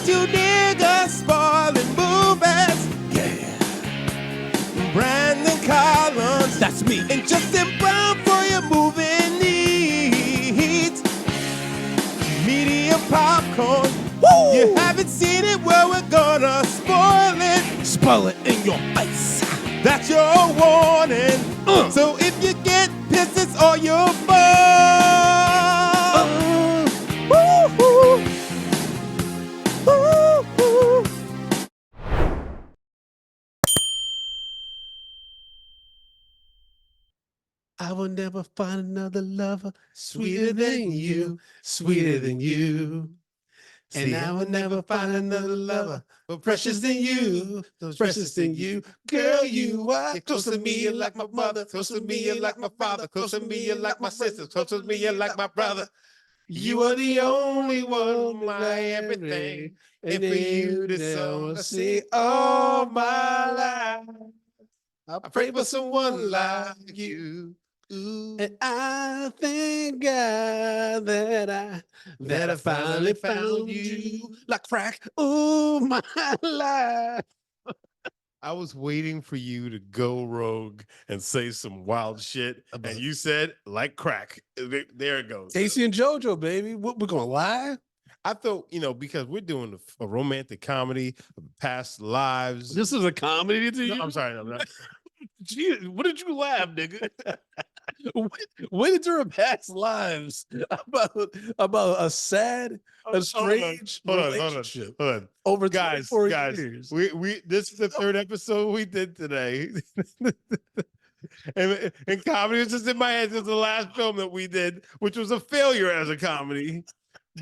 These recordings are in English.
two niggas spoiling movies. Yeah. Brandon Collins, That's me. and Justin Brown for your movie needs. Medium popcorn. Woo! You haven't seen it, well, we're gonna spoil it. Spoil it in your face. That's your warning. So if you get pissed, it's all your fault. Woo-hoo. Woo-hoo. I will never find another lover sweeter than you, sweeter than you. And I will never find another lover more precious than you, precious than you. Girl, you are close to me, you're like my mother. Close to me, you're like my father. Close to me, you're like my sister. Close to me, you're like my brother. You are the only one, my everything. And for you to so see all my life. I pray for someone like you. Ooh. And I thank God that I finally found you like crack. Ooh, my life. I was waiting for you to go rogue and say some wild shit, and you said like crack. There it goes. Casey and JoJo, baby. What, we're gonna lie? I thought, because we're doing a romantic comedy of past lives. This is a comedy to you? No, I'm sorry, no, I'm not. Gee, what did you laugh, nigga? when did your past lives about a sad, estranged relationship Hold on. over Guys, 24 years? we this is the third episode we did today. and comedy was just in my head. This is the last film that we did, which was a failure as a comedy.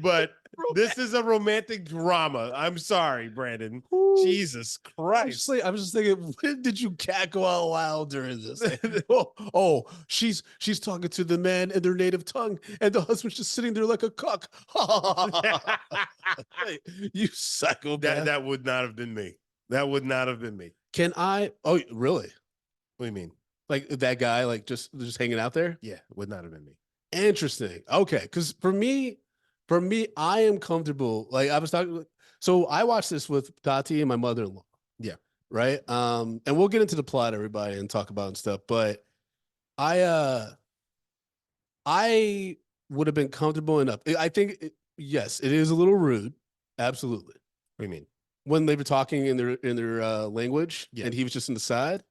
But this is a romantic drama. I'm sorry, Brandon. Ooh. Jesus Christ. I'm just thinking, when did you cackle out loud during this? She's talking to the man in their native tongue, and the husband's just sitting there like a cuck. You psychopath. That would not have been me. That would not have been me. Can I? Oh, really? What do you mean? Like that guy, like just hanging out there? Yeah, would not have been me. Interesting. Okay, because for me, I am comfortable. Like I was talking. So I watched this with Tati and my mother-in-law. Yeah. Right. And we'll get into the plot, everybody, and talk about and stuff. But I would have been comfortable enough. I think yes, it is a little rude. Absolutely. What do you mean? When they were talking in their language, Yeah. and he was just in the side.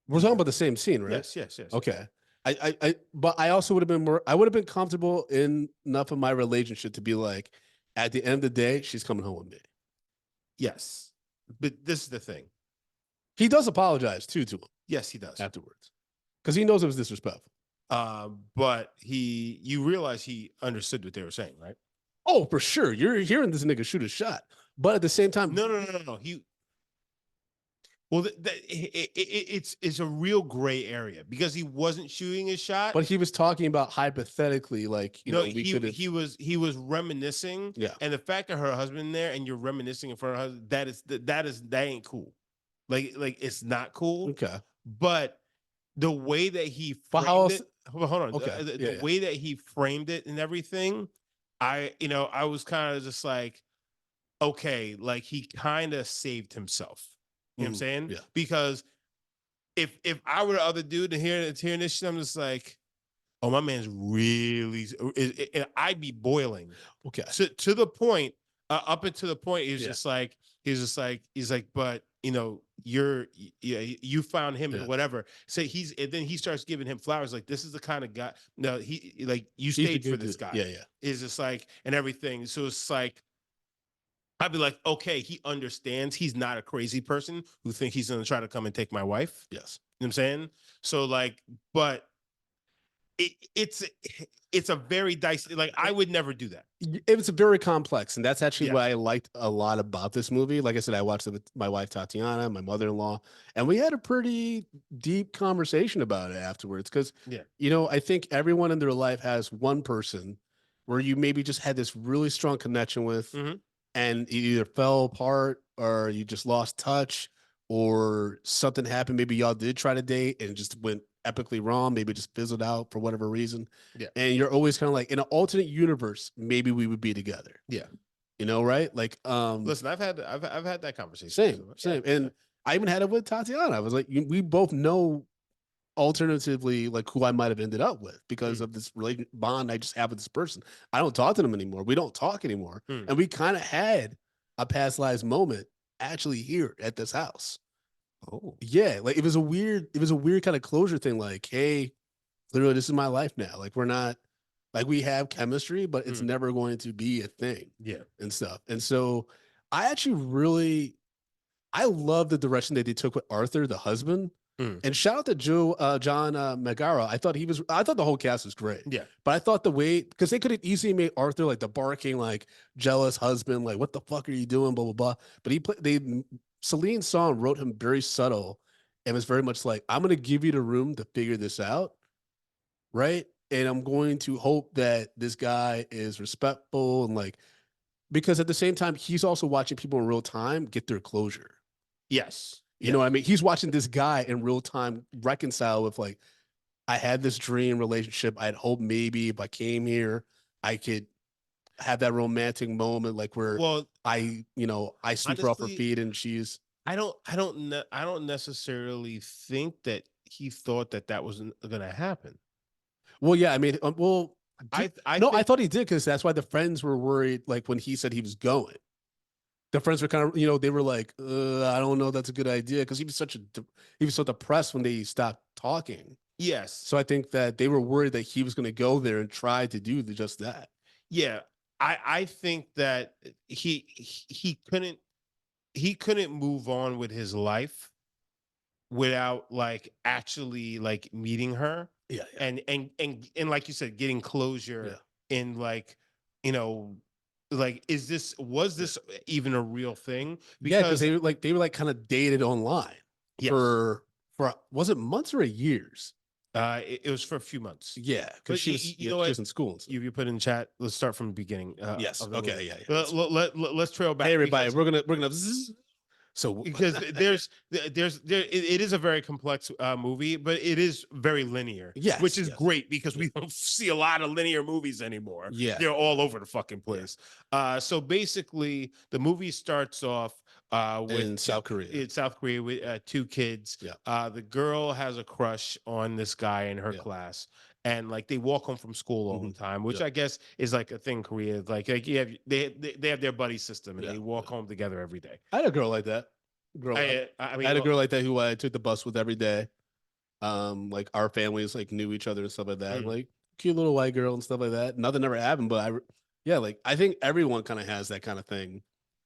We're talking about the same scene, right? Yes. Okay. But I also would have been I would have been comfortable enough of my relationship to be like, at the end of the day, she's coming home with me. Yes. But this is the thing. He does apologize to him. Yes, he does. Afterwards. Because he knows it was disrespectful. But you realize he understood what they were saying, right? Oh, for sure. You're hearing this nigga shoot a shot. But at the same time, No. It's a real gray area because he wasn't shooting his shot. But he was talking about hypothetically, like he was reminiscing. Yeah, and the fact that her husband there and you're reminiscing in front of her, that ain't cool. Like it's not cool. Okay, but the way that he framed it, hold on. Okay, the way that he framed it and everything, I was kind of just like, okay, like he kind of saved himself. You know what I'm saying? Yeah. Because if I were the other dude and hearing this shit, I'm just like, oh, my man's really, I'd be boiling. Okay. So to the point, up until the point, he's like, but you found him and whatever. So and then he starts giving him flowers. Like, this is the kind of guy. No, you stayed for this guy. Yeah. Is just like, and everything. So it's like, I'd be like, okay, he understands. He's not a crazy person who thinks he's going to try to come and take my wife. Yes. You know what I'm saying? So like, but it's a very dicey, like I would never do that. It was very complex. And that's actually what I liked a lot about this movie. Like I said, I watched it with my wife, Tatiana, my mother-in-law, and we had a pretty deep conversation about it afterwards. Cause I think everyone in their life has one person where you maybe just had this really strong connection with, and you either fell apart or you just lost touch or something happened. Maybe y'all did try to date and just went epically wrong. Maybe it just fizzled out for whatever reason. Yeah. And you're always kind of like, in an alternate universe, maybe we would be together. Yeah. You know, right? Like, Listen, I've had that conversation. same, So, same. yeah. And I even had it with Tatiana. I was like, we both know alternatively like who I might have ended up with because of this relation bond I just have with this person. I don't talk to them anymore. We don't talk anymore. And we kind of had a past lives moment actually here at this house. Oh, Yeah, like it was a weird kind of closure thing. Like, hey, literally, this is my life now. Like, we're not like we have chemistry, but it's never going to be a thing. Yeah. And stuff. And so I actually really I love the direction that they took with Arthur, the husband. And shout out to John Magara. I thought the whole cast was great. Yeah. But I thought the way, because they could have easily made Arthur like the barking, like jealous husband, like, what the fuck are you doing? Blah, blah, blah. But Celine Song wrote him very subtle and was very much like, I'm going to give you the room to figure this out. Right. And I'm going to hope that this guy is respectful and like, because at the same time, he's also watching people in real time get their closure. Yes. You know what I mean? He's watching this guy in real time reconcile with like, I had this dream relationship. I'd hope maybe if I came here, I could have that romantic moment, like where I sweep her off her feet and she's. I don't necessarily think that he thought that wasn't going to happen. Well, yeah, I mean, I thought he did because that's why the friends were worried. Like when he said he was going. The friends were kind of, they were like, I don't know, that's a good idea, because he was so depressed when they stopped talking. Yes. So I think that they were worried that he was going to go there and try to do just that. Yeah, I think that he couldn't move on with his life without like actually like meeting her. Yeah. And like you said, getting closure in like, like, was this even a real thing? Because they were like kind of dated online for was it months or years? It was for a few months. Yeah, because she was in school. You put in chat. Let's start from the beginning. Yes. Okay. Movie. Yeah. Let's trail back. Hey, everybody, we're gonna. So because it is a very complex movie, but it is very linear. Yes, which is great because we don't see a lot of linear movies anymore. Yeah, they're all over the fucking place. So basically, the movie starts off in South Korea with two kids. Yeah. The girl has a crush on this guy in her class. And like they walk home from school all the time, which I guess is like a thing in Korea. Like they have their buddy system and they walk home together every day. I had a girl like that. I had a girl like that who I took the bus with every day. Like our families like knew each other and stuff like that. Like cute little white girl and stuff like that. Nothing ever happened, but I think everyone kind of has that kind of thing.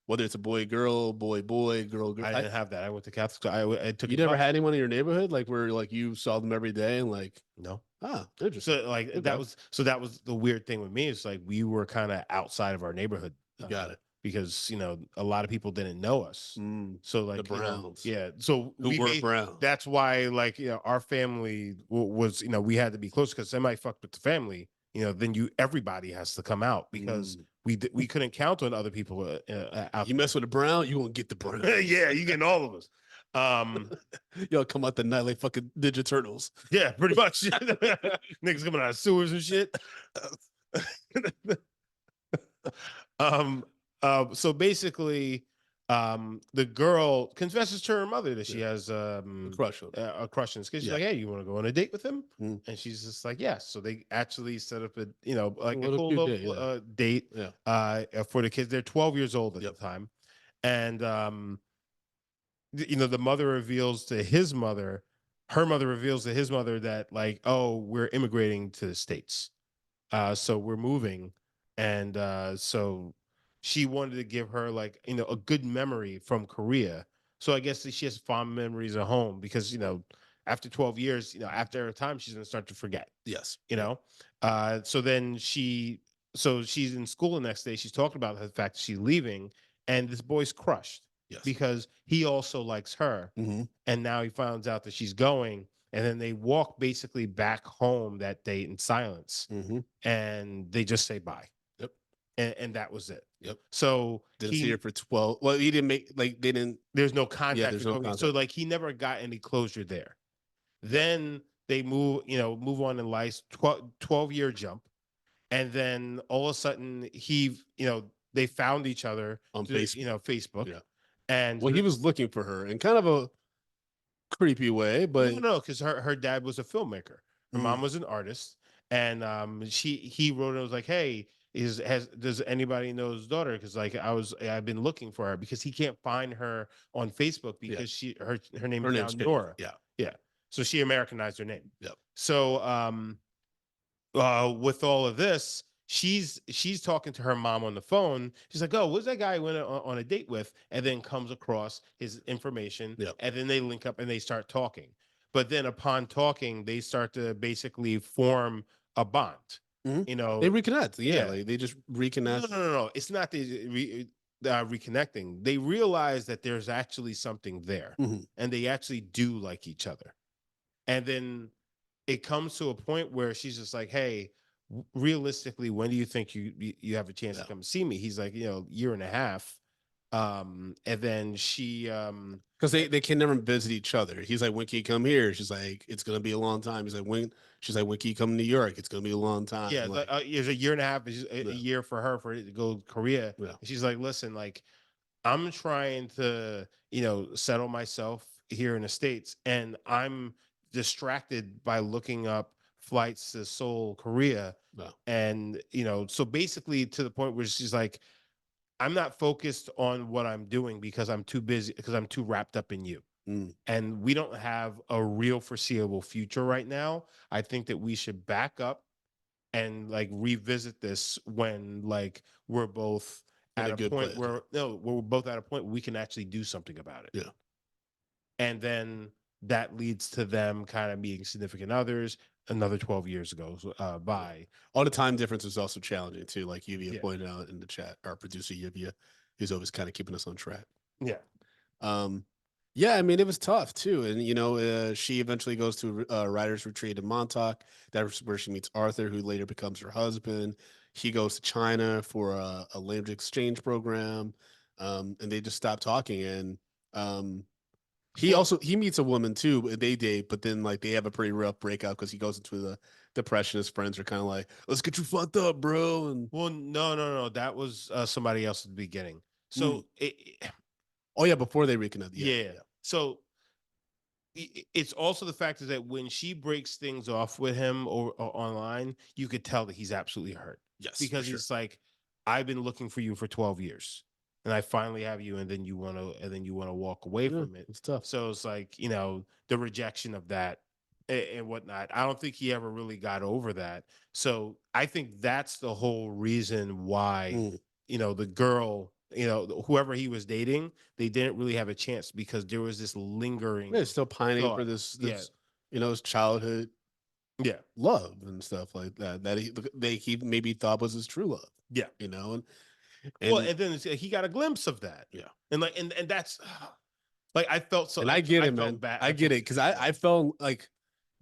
Whether it's a boy, girl, boy, girl. I didn't have that. I went to Catholic school. I took. You never had anyone in your neighborhood like where like you saw them every day and like no. Interesting. So like that was the weird thing with me. It's like we were kind of outside of our neighborhood. Got it. Because a lot of people didn't know us. So like the Browns. So who were Brown. That's why like our family was we had to be close because somebody fucked with the family. Then everybody has to come out because we couldn't count on other people out. You mess with a Brown, you won't get the Brown. Yeah, you getting all of us. Y'all come out the night like fucking Ninja Turtles. Yeah, pretty much. Niggas coming out of sewers and shit. So basically, the girl confesses to her mother that she has a crush on because she's like, hey, you want to go on a date with him? And she's just like, yes. So they actually set up a like a cool little date for the kids. They're 12 years old at the time, and the mother reveals to his mother, her mother reveals to his mother that like, oh, we're immigrating to the States, so we're moving, and so she wanted to give her like a good memory from Korea. So I guess she has fond memories at home because after 12 years, after her time, she's gonna start to forget. Yes. So then she's in school the next day. She's talking about the fact that she's leaving, and this boy's crushed. Yes. Because he also likes her. And now he finds out that she's going. And then they walk basically back home that day in silence. And they just say bye. Yep. And that was it. Yep. So didn't see her for 12. Well, he didn't make they didn't. There's no contact. Yeah, there's no contact. So like he never got any closure there. Then they move on in life, 12-year jump. And then all of a sudden he, they found each other On through, Facebook. Facebook. Yeah. And Well, he was looking for her in kind of a creepy way, but no, because her dad was a filmmaker. Her mom was an artist, and he wrote it was like, hey, does anybody know his daughter? Because like I've been looking for her because he can't find her on Facebook because her name her is now name's changed. Nora. Yeah. Yeah. So she Americanized her name. Yep. So with all of this, she's talking to her mom on the phone. She's like, "Oh, what's that guy I went on a date with?" And then comes across his information, Yep. and then they link up and they start talking. But then upon talking, they start to basically form a bond. Mhm. You know, They reconnect. Yeah, yeah. like they just no, reconnect. no. It's not reconnecting. They realize that there's actually something there, Mhm. and they actually do like each other. And then it comes to a point where she's just like, "Hey, realistically, when do you think you have a chance to Yeah. come see me?" He's like, year and a half. And then she, Because they can never visit each other. He's like, when can you come here? She's like, it's gonna be a long time. He's like, when? She's like, when can you come to New York? It's gonna be a long time. yeah, Like, there's a year and a half, a yeah, year for her for it to go to Korea. yeah, And she's like, listen, like I'm trying to, settle myself here in the States, and I'm distracted by looking up flights to Seoul, Korea. no. And, so basically to the point where she's like, I'm not focused on what I'm doing because I'm too busy, because I'm too wrapped up in you. Mm. And we don't have a real foreseeable future right now. I think that we should back up and like revisit this when like we're both In at a a good point place. where no, we're both at a point where we can actually do something about it. Yeah. And then that leads to them kind of meeting significant others. Another 12 years ago by. All the time difference is also challenging too. Like Lluvia Yeah. pointed out in the chat, our producer Lluvia, who's always kind of keeping us on track. Yeah. Um, yeah, I mean, it was tough too. And, she eventually goes to a writer's retreat in Montauk. That's where she meets Arthur, who later becomes her husband. He goes to China for a language exchange program. And they just stop talking. And he meets a woman too. They date, but then like they have a pretty rough breakup because he goes into the depression. His friends are kind of like, let's get you fucked up, bro. And Well, no. That was somebody else at the beginning. So oh yeah, before they reconnect. yeah. So it's also the fact is that when she breaks things off with him or online, you could tell that he's absolutely hurt. Yes, Because for sure. he's like, I've been looking for you for 12 years. And I finally have you, and then you want to walk away Yeah, from it. it's tough. So it's like, the rejection of that and whatnot. I don't think he ever really got over that. So I think that's the whole reason why, the girl, whoever he was dating, they didn't really have a chance because there was this lingering. Yeah, still pining for thought. this, Yeah. his childhood Yeah. love and stuff like that. That he maybe thought was his true love. Yeah. And Well, and then he got a glimpse of that. Yeah. And like, and that's like, I felt so. and I get it, felt man. bad. I get it because I felt like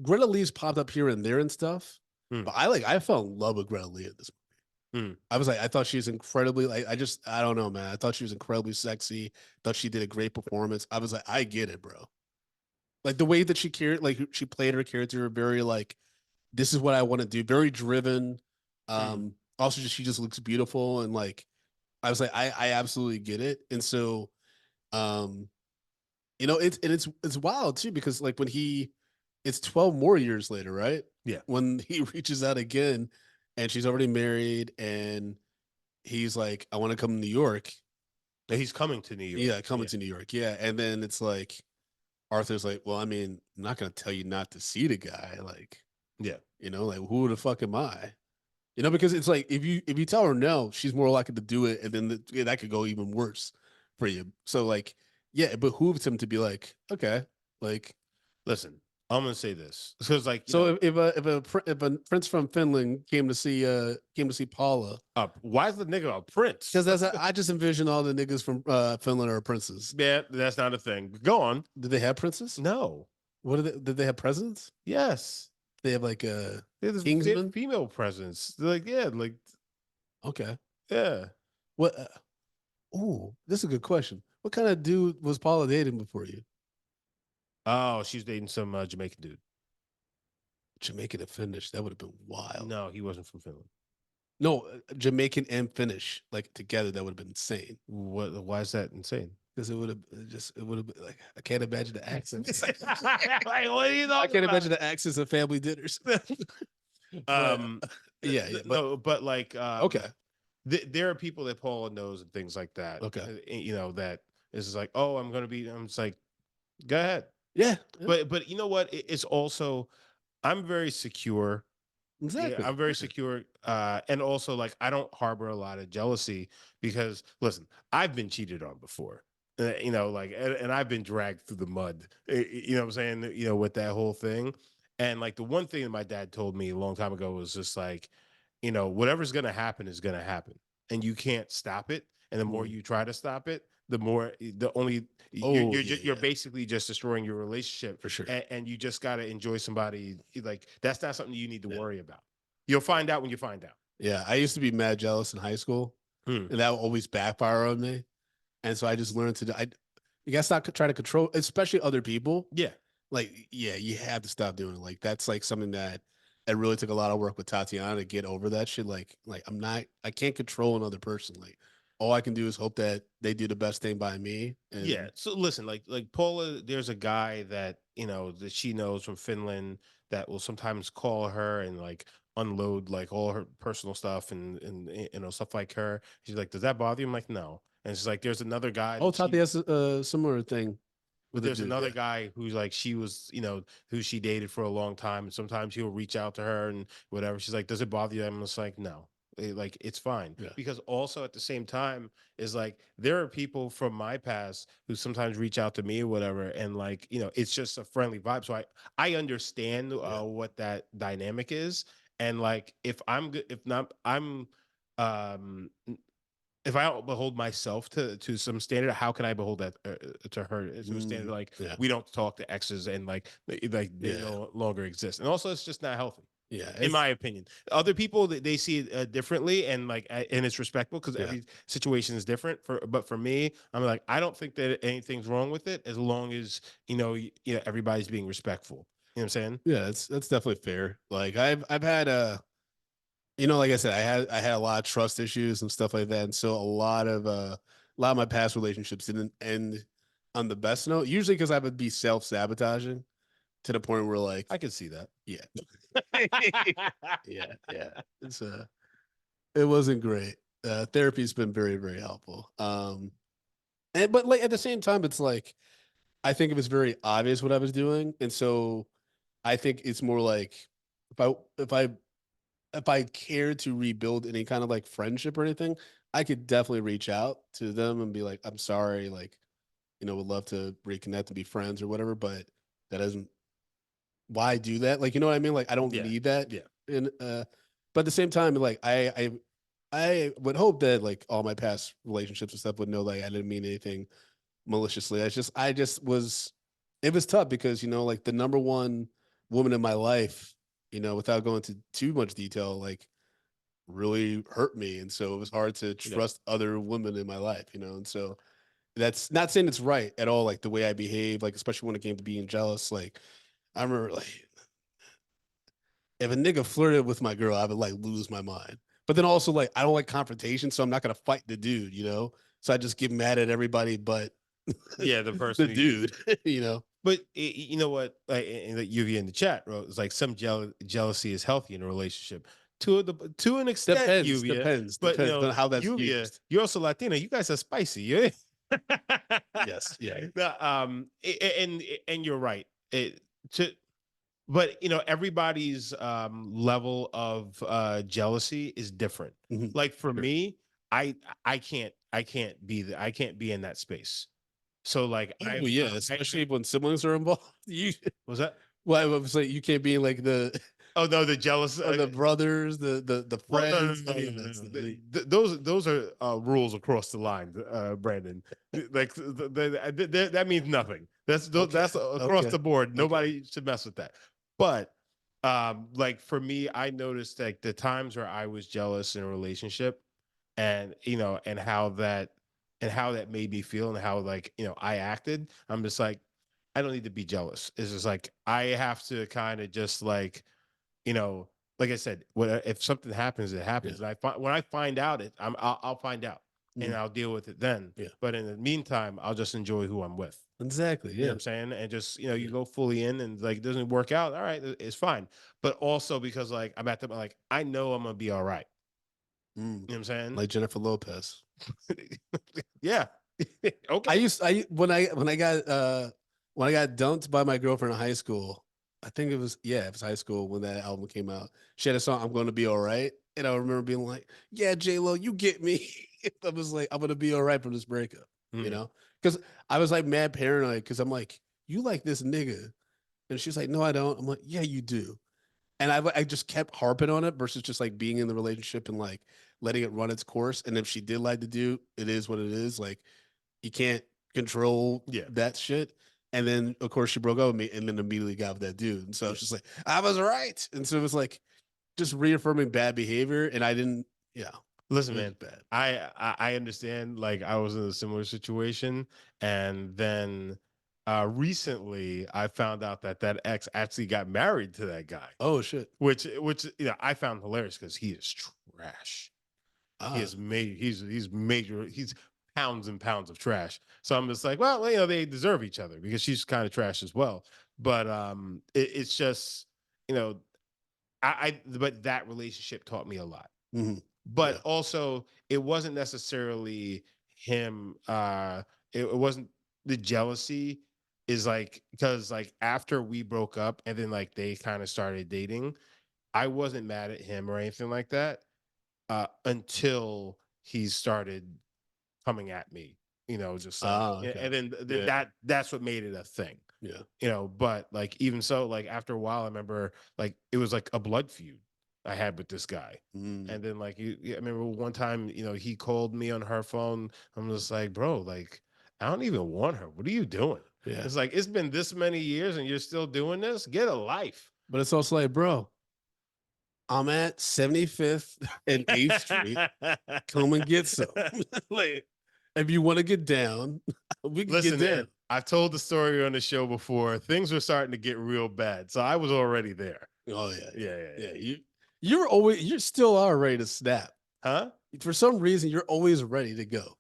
Greta Lee's popped up here and there and stuff, Mm. but I fell in love with Greta Lee at this point. Mm. I was like, I thought she was incredibly like I don't know, man. I thought she was incredibly sexy. Thought she did a great performance. I was like, I get it, bro. Like the way that she she played her character, very like, this is what I want to do, very driven. Also, she just looks beautiful, and like, I was like, I absolutely get it, and so, it's wild too because like when it's 12 more years later, right? Yeah. When he reaches out again, and she's already married, and he's like, I want to come to New York. And he's coming to New York. Yeah, coming to New York. Yeah, and then it's like Arthur's like, well, I mean, I'm not gonna tell you not to see the guy. Like, Yeah. like who the fuck am I? Because it's like if you tell her no, she's more likely to do it, and then that could go even worse for you. So like, yeah, it behooves him to be like, okay, like, Listen, I'm gonna say this because like, so if a prince from Finland came to see Paula, why is the nigga a prince? because I just envision all the niggas from Finland are princes. Yeah, that's not a thing. Go on. Did they have princes? No. What did they have presidents? Yes. They have like a There's Kingsman? female presence. They're like, yeah, like, okay. yeah. What? This is a good question. What kind of dude was Paula dating before you? Oh, she's dating some Jamaican dude. Jamaican and Finnish. That would have been wild. No, he wasn't from Finland. No, Jamaican and Finnish like together. That would have been insane. Why is that insane? Because it would have been like I can't imagine the accents. Like, what are you I talking can't about? imagine the accents of family dinners. But, yeah, yeah, but No, but like, okay, there are people that Paula knows and things like that. okay, You know, that is just like, oh, I'm gonna be. I'm just like, go ahead. yeah, yeah, But you know what? It's also, I'm very secure. Yeah, exactly. I'm very Yeah. secure. And also, like, I don't harbor a lot of jealousy because, listen, I've been cheated on before. You know, like, and I've been dragged through the mud. You know what I'm saying? You know, with that whole thing. And like, the one thing that my dad told me a long time ago was just like, you know, whatever's gonna happen is gonna happen, and you can't stop it. And the more Mm. you try to stop it, the more the only Oh yeah, you're yeah, basically just destroying your relationship, for sure. and you just got to enjoy somebody. Like, that's not something you need to Yeah, worry about. You'll yeah, find out when you find out. yeah. I used to be mad jealous in high school, Hmm. and that would always backfire on me. And so I just learned to. You guess not try to control, especially other people. Yeah. Like, yeah, you have to stop doing it. Like, that's like something that it really took a lot of work with Tatiana to get over that shit. Like I can't control another person. Like, all I can do is hope that they do the best thing by me. Yeah. And So listen, like Paula, there's a guy that, you know, that she knows from Finland that will sometimes call her and like unload like all her personal stuff and you know, stuff like her. She's like, does that bother you? I'm like, no. And she's like, there's another guy oh, that Tati she has a similar thing but with a there's dude. another Yeah, guy who's like, she was, you know, who she dated for a long time, and sometimes he'll reach out to her and whatever. She's like, does it bother you? I'm just like, no. Like, it's fine. yeah, Because also at the same time is like, there are people from my past who sometimes reach out to me or whatever, and like, you know, it's just a friendly vibe. So I understand yeah, what that dynamic is. And like, if I'm good, if not, I'm um if I don't behold myself to some standard, how can I behold that to her to a standard? Like, yeah, we don't talk to exes, and like they yeah, no longer exist, and also it's just not healthy, yeah. in It's my opinion. Other people, they see it differently, and like, and it's respectful because yeah, every situation is different. But for me, I'm like, I don't think that anything's wrong with it as long as, you know, you know, everybody's being respectful. You know what I'm saying? yeah. That's definitely fair. Like I've had you know, like I said, I had a lot of trust issues and stuff like that, and so a lot of my past relationships didn't end on the best note. Usually because I would be self sabotaging to the point where like, I can see that. yeah, yeah, yeah. It's it wasn't great. Therapy's been very very helpful. And but like at the same time, it's like I think it was very obvious what I was doing, and so I think it's more like if I if I if I cared to rebuild any kind of like friendship or anything, I could definitely reach out to them and be like, I'm sorry, like, you know, would love to reconnect and be friends or whatever, but that doesn't why do that? Like, you know what I mean? Like I don't Yeah. need that. Yeah. And but at the same time, like I would hope that like all my past relationships and stuff would know like I didn't mean anything maliciously. I just was it was tough because, you know, like the number one woman in my life, you know, without going into too much detail, like really hurt me. And so it was hard to Yeah. trust other women in my life, you know? And so that's not saying it's right at all, like the way I behave, like especially when it came to being jealous. Like I remember like if a nigga flirted with my girl, I would like lose my mind. But then also like I don't like confrontation, so I'm not gonna fight the dude, you know? So I just get mad at everybody but Yeah, the the person who dude, you know? But you know what? Like, and that Uvia in the chat wrote, it's like some jealousy is healthy in a relationship to an extent, Uvia. But you Depends know, on how that's Uvia, used. you're also Latina. You guys are spicy. Yeah. Yes, yeah. And you're right. To but you know, everybody's level of jealousy is different. Mhm. Like for Sure. me, I can't be in that space. So like, Oh yeah, especially when siblings are involved. You was that? well, I was like you can't be in like the Oh no, the jealous. or the brothers, the Well, no, friends. no, no, Yeah, no, no, that's no. the, Those are rules across the line, Brandon. Like, that means nothing. okay, That's across okay, the board. okay. Nobody should mess with that. But like for me, I noticed like the times where I was jealous in a relationship, and you know, and how that made me feel, and how, like, you know, I acted. I'm just like, I don't need to be jealous. It's just like I have to kind of just like, you know, like I said, if something happens, it happens. And when I find out it, I'll find out and I'll deal with it then. Yeah. But in the meantime, I'll just enjoy who I'm with. Exactly. You know what I'm saying? And just, you go fully in and like, it doesn't work out. All right. It's fine. But also because like, I'm at the, like, I know I'm going to be all right. You know what I'm saying? Like Jennifer Lopez. Yeah. Okay. When I got dumped by my girlfriend in high school, I think it was high school when that album came out. She had a song, I'm Gonna Be All Right. And I remember being like, yeah, J-Lo, you get me. I was like, I'm gonna be all right from this breakup, you know? Because I was like mad paranoid because I'm like, you like this nigga. And she's like, no, I don't. I'm like, yeah, you do. And I just kept harping on it versus just like being in the relationship and like letting it run its course. And if she did like to do, it is what it is. Like, you can't control that shit. And then of course she broke up with me and then immediately got with that dude. And so it's just like, I was right. And so it was like just reaffirming bad behavior. And I didn't, Listen, man, bad. I understand. Like I was in a similar situation, and then recently I found out that ex actually got married to that guy. Oh shit! Which I found hilarious because he is trash. He is he's major. He's pounds and pounds of trash. So I'm just like, well, they deserve each other because she's kind of trash as well. But it's just but that relationship taught me a lot. But also it wasn't necessarily him. It wasn't the jealousy is like, because like after we broke up and then like they kind of started dating, I wasn't mad at him or anything like that until he started coming at me, just like, and then that's what made it a thing. But like even so, like after a while, I remember like it was like a blood feud I had with this guy. And then like I remember one time, he called me on her phone. I'm just like, bro, like I don't even want her. What are you doing? It's like, it's been this many years and you're still doing this? Get a life. But it's also like, bro, I'm at 75th and 8th Street. Come and get some. Like, if you want to get down, we can get down. I've told the story on the show before. Things were starting to get real bad. So I was already there. Oh, yeah. You're still all ready to snap. Huh? For some reason, you're always ready to go.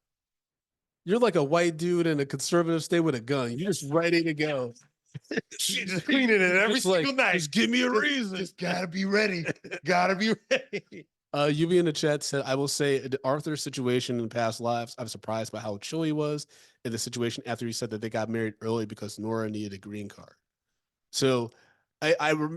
You're like a white dude in a conservative state with a gun. You're just ready to go. She's just cleaning it every single night. Just give me a reason. Just gotta be ready. Gotta be ready. Lluvia in the chat said, I will say Arthur's situation in past lives, I'm surprised by how chill he was in the situation after he said that they got married early because Nora needed a green card. So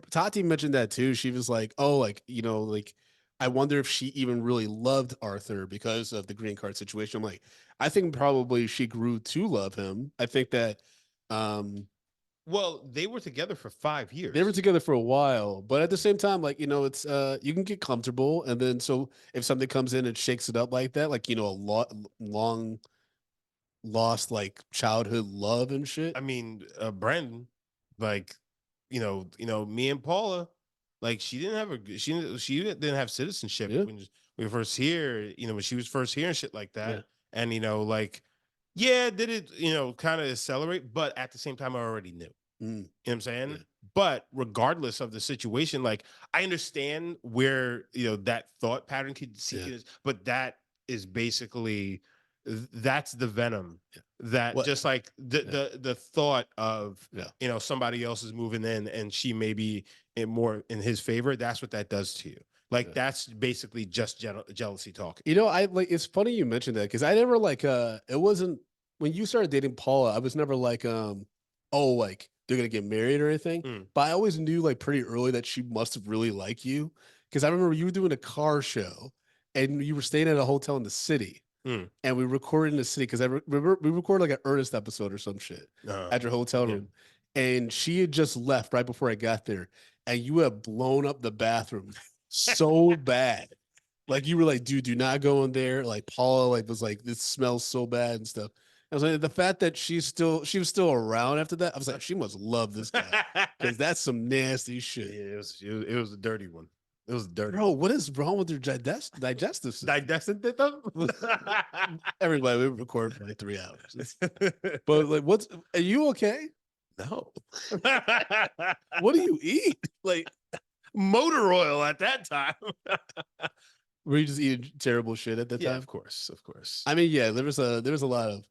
Tati mentioned that too. She was like, oh, like, like, I wonder if she even really loved Arthur because of the green card situation. I'm like, I think probably she grew to love him. I think that, well, they were together for 5 years. They were together for a while, but at the same time, like, it's you can get comfortable, and then so if something comes in and shakes it up like that, like, a long lost like childhood love and shit. I mean, Brandon, like, me and Paula, like she didn't have citizenship when we were first here, when she was first here and shit like that. And like, did it, kind of accelerate, but at the same time I already knew. You know what I'm saying? Yeah. But regardless of the situation, like I understand where, that thought pattern could see, but that is basically, that's the venom that just like the thought of, somebody else is moving in and she may be more in his favor. That's what that does to you. Like that's basically just jealousy talking. It's funny you mentioned that because I never like, it wasn't when you started dating Paula, I was never like, oh, like they're gonna get married or anything. But I always knew like pretty early that she must have really liked you because I remember you were doing a car show and you were staying at a hotel in the city. And we recorded in the city because I remember we recorded like an Ernest episode or some shit at your hotel room. And she had just left right before I got there. And you had blown up the bathroom so bad. Like you were like, dude, do not go in there. Like Paula like was like, this smells so bad and stuff. I was like, the fact that she was still around after that, I was like, she must love this guy because that's some nasty shit. Yeah, it was a dirty one. It was dirty. Bro, what is wrong with your digestive system? Digestive system? Everybody, we record for like 3 hours. But like, are you okay? No. What do you eat? Like, motor oil at that time. Were you just eating terrible shit at that Yeah, time? of course, of course. I mean, yeah, there was a lot of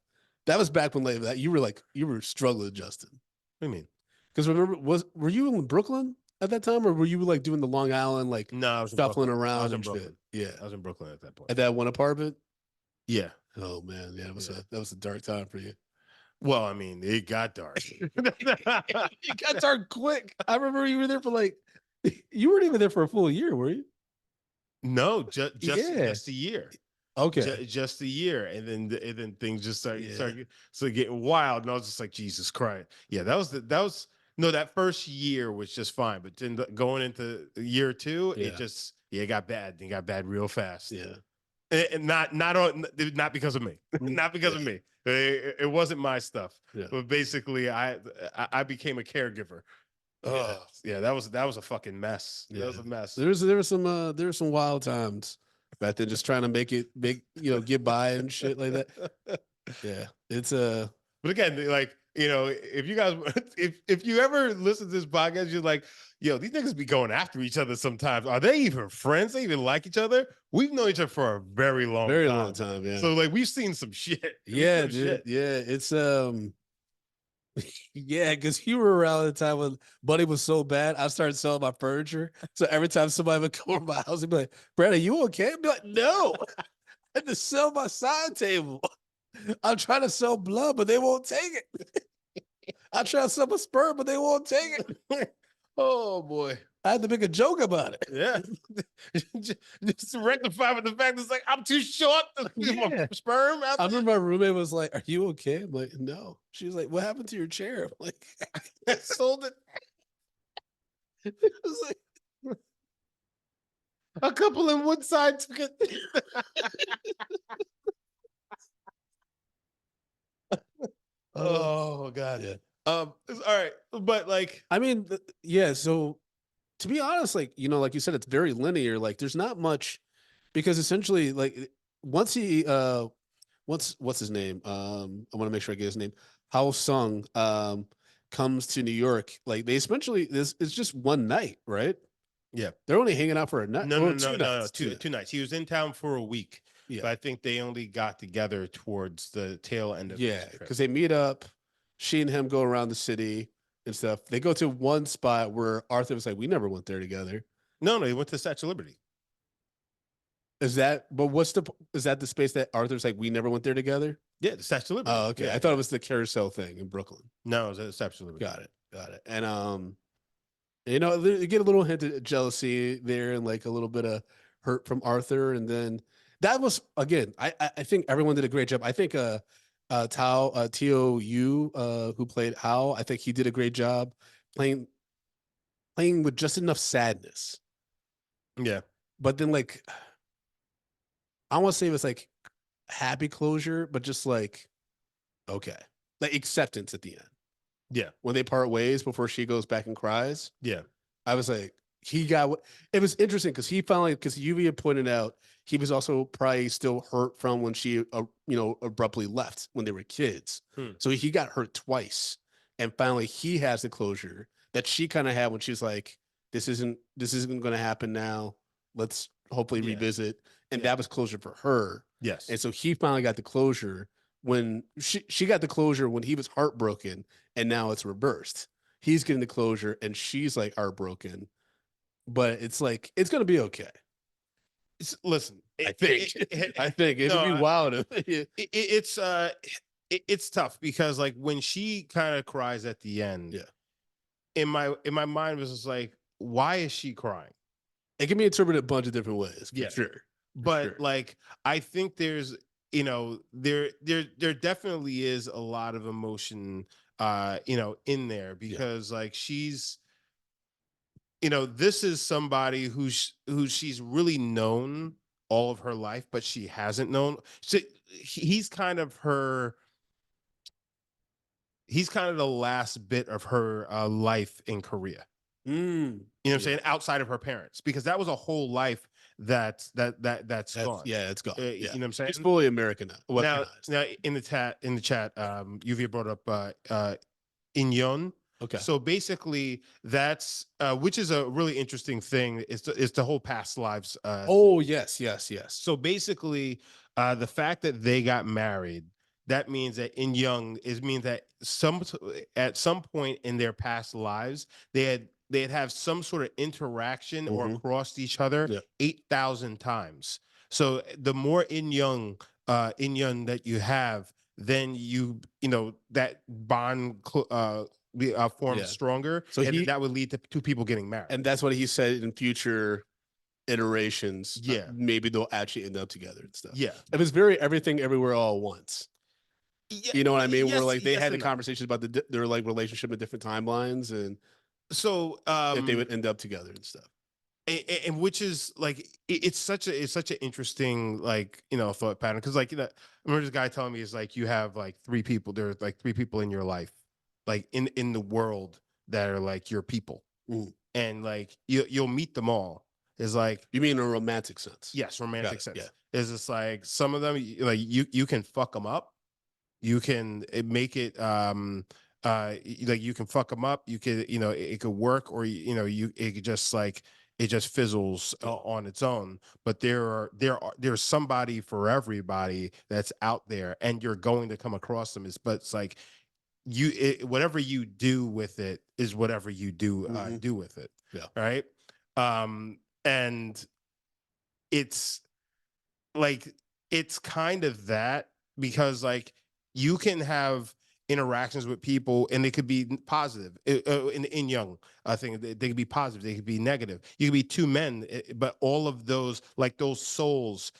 that was back when like that you were struggling, Justin. What do you mean? Because remember, were you in Brooklyn at that time, or were you like doing the Long Island like No, I was in shuffling Brooklyn. I around was in and shit? Brooklyn. Yeah, I was in Brooklyn at that point. at that one apartment. Yeah. Oh man, yeah, Yeah. that was a dark time for you. Well, I mean, it got dark. It got dark quick. I remember you were there for like you weren't even there for a full year, were you? No, just Yeah. just a year. Okay. Just a year, and then things just Yeah. started getting wild, and I was just like, Jesus Christ. Yeah, that was no, that first year was just fine, but then going into year two, Yeah. it got bad. It got bad real fast. Yeah. And not because of me, not because of me. It wasn't my stuff, Yeah. but basically, I became a caregiver. Oh yeah, that was a fucking mess. Yeah. That was a mess. There were some wild times back then, just trying to make it big, get by and shit like that. Yeah, it's But again, like, if you guys, if you ever listen to this podcast, you're like, yo, these niggas be going after each other sometimes. Are they even friends? They even like each other? We've known each other for a very long time. Yeah. So like we've seen some shit. Yeah, Some dude. shit. Yeah, it's yeah, because you were around the time when Buddy was so bad, I started selling my furniture. So every time somebody would come over my house, they'd be like, Brad, are you okay? I'd be like, no, I had to sell my side table. I'm trying to sell blood, but they won't take it. I try to sell my sperm, but they won't take it. Oh boy. I had to make a joke about it. Yeah. just to rectify with the fact that it's like, I'm too short to get my Yeah. sperm out I remember my roommate was like, are you okay? I'm like, no. She was like, what happened to your chair? I'm like, I sold it. it was like, A couple in Woodside took it. Oh God. yeah. All right, but like, I mean, yeah. So to be honest, like, like you said, it's very linear. Like there's not much because essentially like once he, what's his name? I want to make sure I get his name. Hao Sung, comes to New York. Like they essentially, this it's just one night, right? yeah, They're only hanging out for a night. no, Two nights. two nights. He was in town for a week, Yeah. but I think they only got together towards the tail end of Yeah, his trip. because they meet up. She and him go around the city and stuff. They go to one spot where Arthur was like, "We never went there together." No, he went to Statue of Liberty. Is that? But is that the space that Arthur's like, "We never went there together"? Yeah, the Statue of Liberty. Oh, okay. Yeah, I thought it was the carousel thing in Brooklyn. No, it was at the Statue of Liberty. Got it. And you get a little hint of jealousy there and like a little bit of hurt from Arthur, and then that was again. I think everyone did a great job. I think T.O.U. Who played Hal, I think he did a great job playing with just enough sadness. Yeah, But then like I want to say it was like happy closure, but just like okay, like acceptance at the end. yeah, When they part ways before she goes back and cries. yeah, I was like, he got what it was interesting because he finally, because Lluvia pointed out he was also probably still hurt from when she, abruptly left when they were kids. So he got hurt twice. And finally he has the closure that she kind of had when she was like, this isn't going to happen now. Let's hopefully revisit. And that was closure for her. yes. And so he finally got the closure when she got the closure when he was heartbroken, and now it's reversed. He's getting the closure and she's like heartbroken, but it's like, it's going to be okay. Listen, I think it'll be wild. It's tough because like when she kind of cries at the end, in my mind was just like, why is she crying? It can be interpreted a bunch of different ways, for sure. But like, I think there's, there definitely is a lot of emotion, in there because like she's, this is somebody who's she's really known all of her life, but she hasn't known. So he's kind of the last bit of her life in Korea. You know what I'm saying? Outside of her parents, because that was a whole life that's gone. Yeah, it's gone. You know what I'm saying? She's fully American now. Now in the chat, Lluvia brought up Inyon. Okay. So basically, that's which is a really interesting thing. Is the whole past lives. Oh, Thing. yes, yes, yes. So basically, the fact that they got married, that means that means that at some point in their past lives, they'd have some sort of interaction or Mhm. crossed each other Yeah. 8,000 times. So the more in young that you have, then you know that bond forms Yeah. stronger, So and he that would lead to two people getting married. and that's what he said in future iterations. Yeah. Maybe they'll actually end up together and stuff. Yeah. It was very everything everywhere all at once. Yeah, You know what I mean? Where yes, like they yes had the and no. conversations about their like relationship in different timelines and So if they would end up together and stuff. and which is like it's such an interesting like thought pattern because like I remember this guy telling me is like you have like there's like three people in your life like in the world that are like your people Mm. and like you'll meet them all. Is like You mean in a romantic sense? yes, romantic sense. Yeah. Is it's like some of them like you can fuck them up. You can make it like you can fuck them up. You could it could work or it could just like it just fizzles on its own. But there's somebody for everybody that's out there, and you're going to come across them. But it's like whatever you do with it is whatever you Mhm. do with it. Yeah. Right. And it's like it's kind of that because like you can have interactions with people and they could be positive in young I think they could be positive, they could be negative, you could be two men but all of those like those souls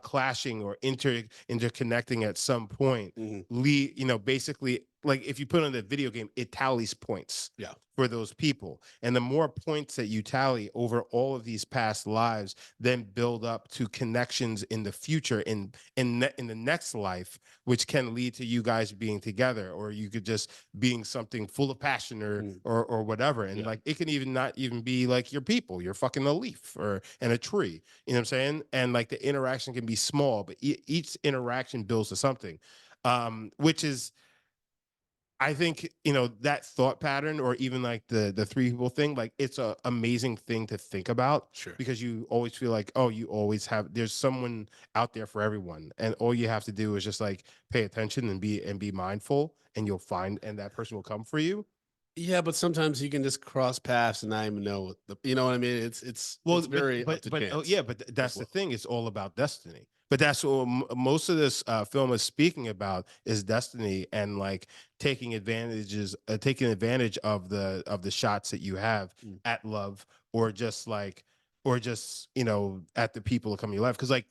clashing or interconnecting at some point Mhm. lead basically like if you put on the video game it tallies points Yeah. for those people, and the more points that you tally over all of these past lives then build up to connections in the future in the next life, which can lead to you guys being together, or you could just being something full of passion Mm. or whatever. And Yeah. like it can even not even be like your people. You're fucking a leaf or and a tree. You know what I'm saying? And like the interaction can be small, but each interaction builds to something, which is I think that thought pattern, or even like the three people thing, like it's a amazing thing to think about. Sure. Because you always feel like, oh, you always have there's someone out there for everyone, and all you have to do is just like pay attention and be mindful, and you'll find, and that person will come for you. Yeah, but sometimes you can just cross paths and not even know you know what I mean? It's very up to chance yeah, but as that's the well. thing. It's all about destiny. But that's what most of this film is speaking about is destiny and like taking advantage of the shots that you have Mm. at love, or just like, or just at the people that come in your life. Because like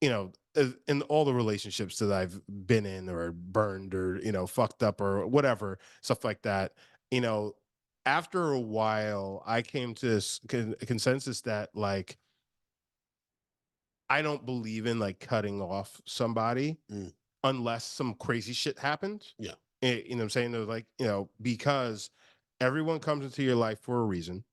in all the relationships that I've been in or burned or fucked up or whatever stuff like that, you know, after a while, I came to this consensus that like I don't believe in like cutting off somebody Mm. unless some crazy shit happened. Yeah. You know what I'm saying? They're like, because everyone comes into your life for a reason.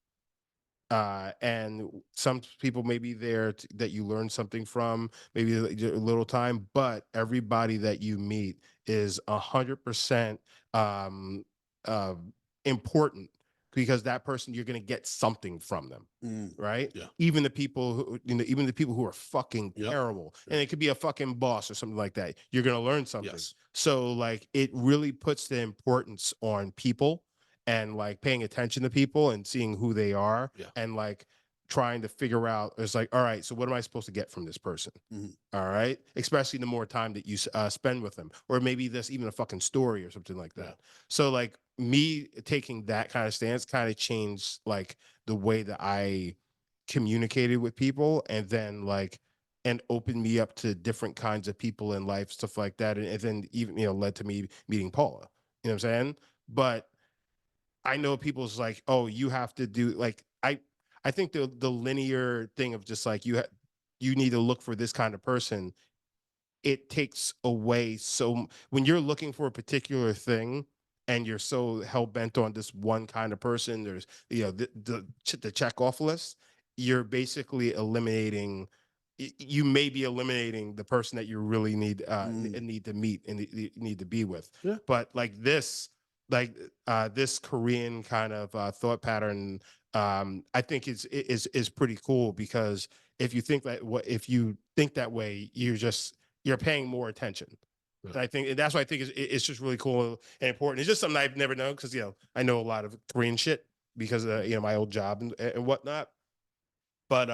And some people may be there that you learn something from, maybe a little time, but everybody that you meet is 100% um, uh, important, because that person you're going to get something from them, Mm. right? Yeah. Even the people even the people who are fucking Yep. terrible, Sure. and it could be a fucking boss or something like that. You're going to learn something. Yes. So like it really puts the importance on people and like paying attention to people and seeing who they are, Yeah. and like trying to figure out, it's like, all right, so what am I supposed to get from this person? Mhm. All right, especially the more time that you spend with them, or maybe there's even a fucking story or something like that. Yeah. So like me taking that kind of stance kind of changed like the way that I communicated with people, and then like and opened me up to different kinds of people in life, stuff like that, and then even led to me meeting Paula. You know what I'm saying? But I know people's like, oh, you have to do like I think the linear thing of just like you need to look for this kind of person, it takes away when you're looking for a particular thing and you're so hell bent on this one kind of person, there's the check off list, you're basically eliminating you may be eliminating the person that you really need Mm. need to meet and need to be with. Yeah. But like this, like this Korean kind of thought pattern, I think is pretty cool, because if you think that if you think that way, you're paying more attention. Yeah. And I think and that's why I think it's just really cool and important. It's just something I've never known, because I know a lot of Korean shit because of my old job and whatnot. But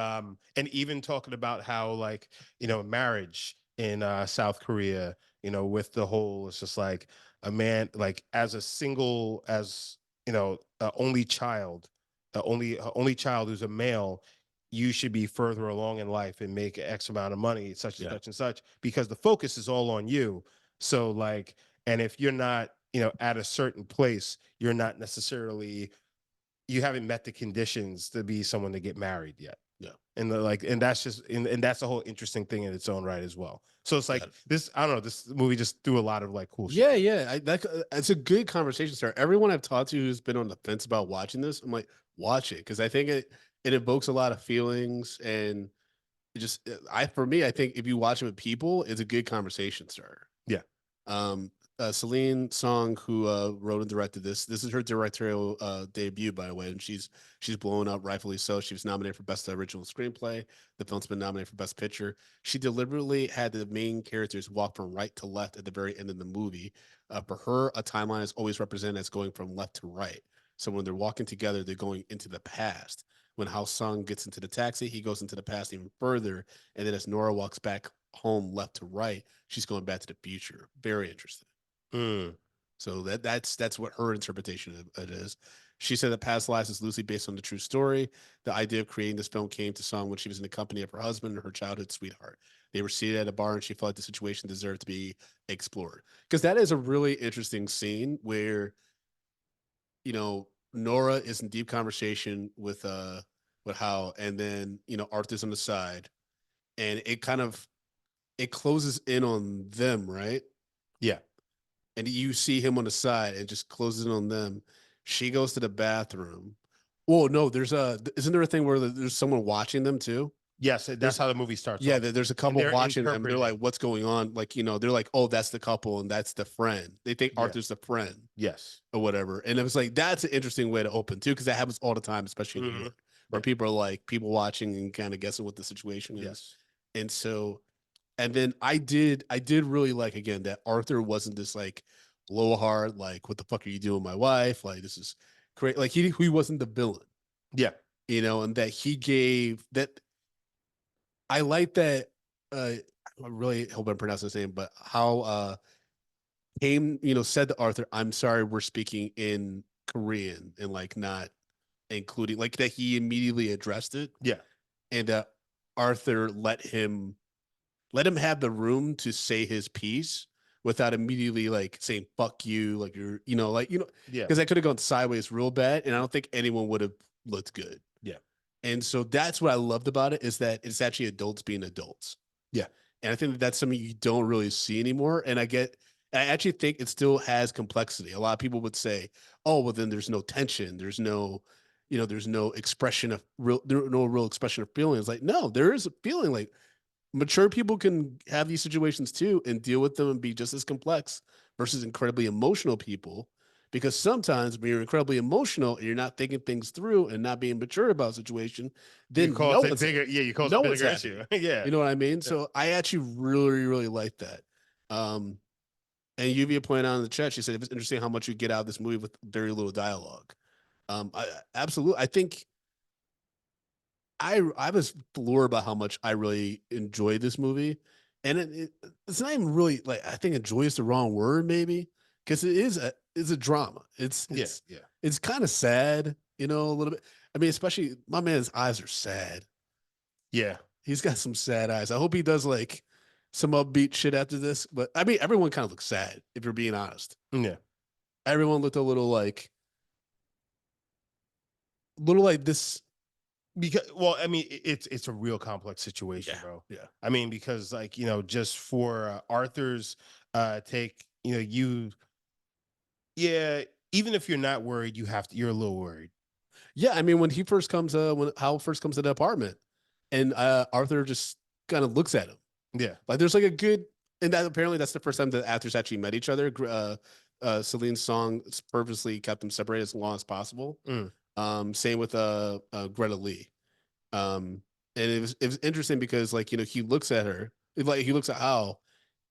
and even talking about how, like, marriage in South Korea, with the whole, it's just like a man, like, as a single, as only child, only child who's a male, you should be further along in life and make X amount of money, such and Yeah. such and such, because the focus is all on you. So, like, and if you're not, at a certain place, you're not necessarily, you haven't met the conditions to be someone to get married yet. Yeah. And that's just, and that's a whole interesting thing in its own right as well. So it's like Yeah. this, I don't know, this movie just threw a lot of like cool shit. Yeah, yeah. It's a good conversation starter. Everyone I've talked to who's been on the fence about watching this, I'm like, watch it, because I think it evokes a lot of feelings, and it just for me, I think if you watch it with people, it's a good conversation starter. Yeah. Celine Song, who wrote and directed this is her directorial debut, by the way, and she's blown up, rightfully so. She was nominated for Best Original Screenplay. The film's been nominated for Best Picture. She deliberately had the main characters walk from right to left at the very end of the movie. For her, a timeline is always represented as going from left to right. So when they're walking together, they're going into the past. When Hao Sung gets into the taxi, he goes into the past even further. And then as Nora walks back home left to right, she's going back to the future. Very interesting. Mm. So that's what her interpretation of it is. She said that Past Lives is loosely based on the true story. The idea of creating this film came to Song when she was in the company of her husband and her childhood sweetheart. They were seated at a bar, and she felt like the situation deserved to be explored. Because that is a really interesting scene where, Nora is in deep conversation with Hal, and then Arthur's on the side, and it closes in on them, right? Yeah. And you see him on the side and just closes in on them. She goes to the bathroom. Oh no, isn't there a thing where there's someone watching them too? Yes, that's how the movie starts. Yeah, off. there's a couple they're watching them. They're interpreting. like, what's going on? Like, they're like, oh, that's the couple and that's the friend. They think Yeah. Arthur's the friend Yes. or whatever. And it was like, that's an interesting way to open too, because that happens all the time, especially in New Mhm. York, where Yeah. people are like, people watching and kind of guessing what the situation is. Yes. And so, and then I did really like, again, that Arthur wasn't this like blowhard, like, what the fuck are you doing, my wife? Like, this is great. Like, he wasn't the villain, Yeah. and that he gave that. I like that. I really hope I'm pronouncing his name, but how said to Arthur, "I'm sorry, we're speaking in Korean," and like not including, like, that he immediately addressed it. Yeah. And that Arthur let him have the room to say his piece without immediately like saying "fuck you," like Yeah. because that could have gone sideways real bad, and I don't think anyone would have looked good. Yeah. And so that's what I loved about it, is that it's actually adults being adults. Yeah. And I think that's something you don't really see anymore. And I actually think it still has complexity. A lot of people would say, oh, well, then there's no tension. There's no, there's no expression of no real expression of feelings. Like, no, there is a feeling. Like, mature people can have these situations too and deal with them and be just as complex versus incredibly emotional people. Because sometimes when you're incredibly emotional and you're not thinking things through and not being mature about a situation, then You cause it bigger. Yeah, you cause no a one's bigger happy. issue. Yeah. You know what I mean? So I actually really, really like that. And Lluvia pointed out in the chat, she said, it's interesting how much you get out of this movie with very little dialogue. Absolutely. I think I was floored by how much I really enjoyed this movie. And it's not even really, like, I think enjoy is the wrong word, maybe, because it's a drama. It's kind of sad, a little bit. I mean, especially my man's eyes are sad. Yeah. He's got some sad eyes. I hope he does like some upbeat shit after this. But I mean, everyone kind of looks sad, if you're being honest. Yeah. Everyone looked a little like this. Because, well, I mean, it's a real complex situation, bro. Yeah. I mean, because, like, just for Arthur's take, even if you're not worried, you're a little worried. Yeah, I mean, when Hal first comes to the apartment, and Arthur just kind of looks at him. Yeah. Like, there's like a good, and that apparently that's the first time the actors actually met each other. Celine's song purposely kept them separated as long as possible. Same with Greta Lee. And it was interesting because like he looks at her, like he looks at Al,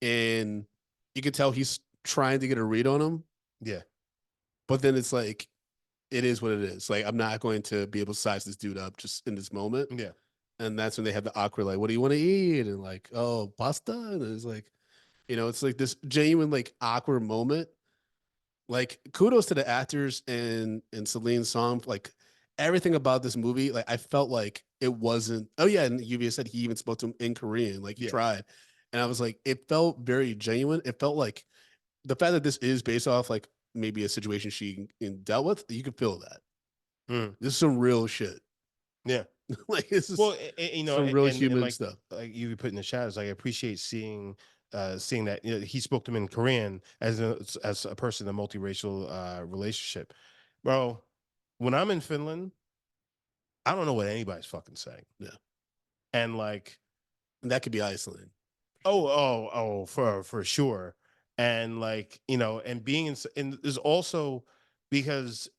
and you can tell he's trying to get a read on him. Yeah. But then it's like it is what it is. Like I'm not going to be able to size this dude up just in this moment. Yeah. And that's when they have the awkward like, what do you want to eat? And like, oh, pasta. And it's like, it's like this genuine like awkward moment. Like kudos to the actors and Celine's song. Like everything about this movie, like I felt like it wasn't. Oh yeah, and Lluvia said he even spoke to him in Korean. Like he tried, and I was like, it felt very genuine. It felt like the fact that this is based off like maybe a situation she dealt with. You could feel that. This is some real shit. Yeah. Like this is some real human like, stuff. Like you put in the shadows, like I appreciate seeing that he spoke to him in Korean as a person in a multiracial relationship. Bro, when I'm in Finland, I don't know what anybody's fucking saying. Yeah. And like that could be Iceland. For sure. And like, and being and there's also because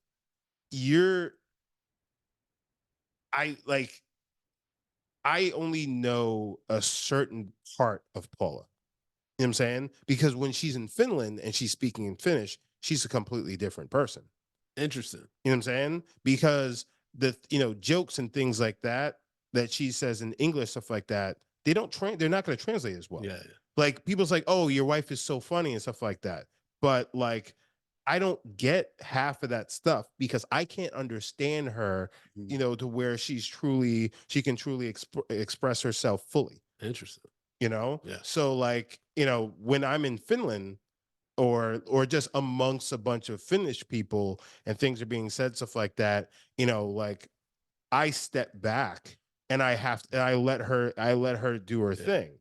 I only know a certain part of Paula. You know what I'm saying? Because when she's in Finland and she's speaking in Finnish, she's a completely different person. Interesting. You know what I'm saying? Because the jokes and things like that she says in English, stuff like that, they're not going to translate as well. Yeah. Like people's like, oh, your wife is so funny and stuff like that. But like I don't get half of that stuff because I can't understand her, to where she can truly express herself fully. Interesting. Yeah. So like, when I'm in Finland or just amongst a bunch of Finnish people and things are being said, stuff like that, like I step back and I let her do her thing.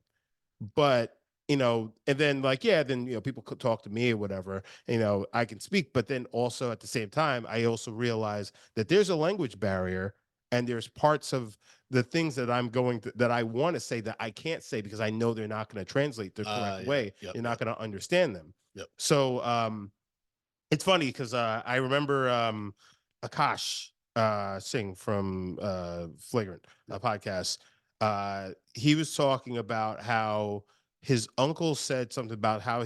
But and then like then people could talk to me or whatever, I can speak, but then also at the same time I also realize that there's a language barrier and there's parts of the things that that I want to say that I can't say because I know they're not going to translate the correct way. You're not going to understand them. So it's funny because I remember Akash Singh from Flagrant podcast. He was talking about how his uncle said something about how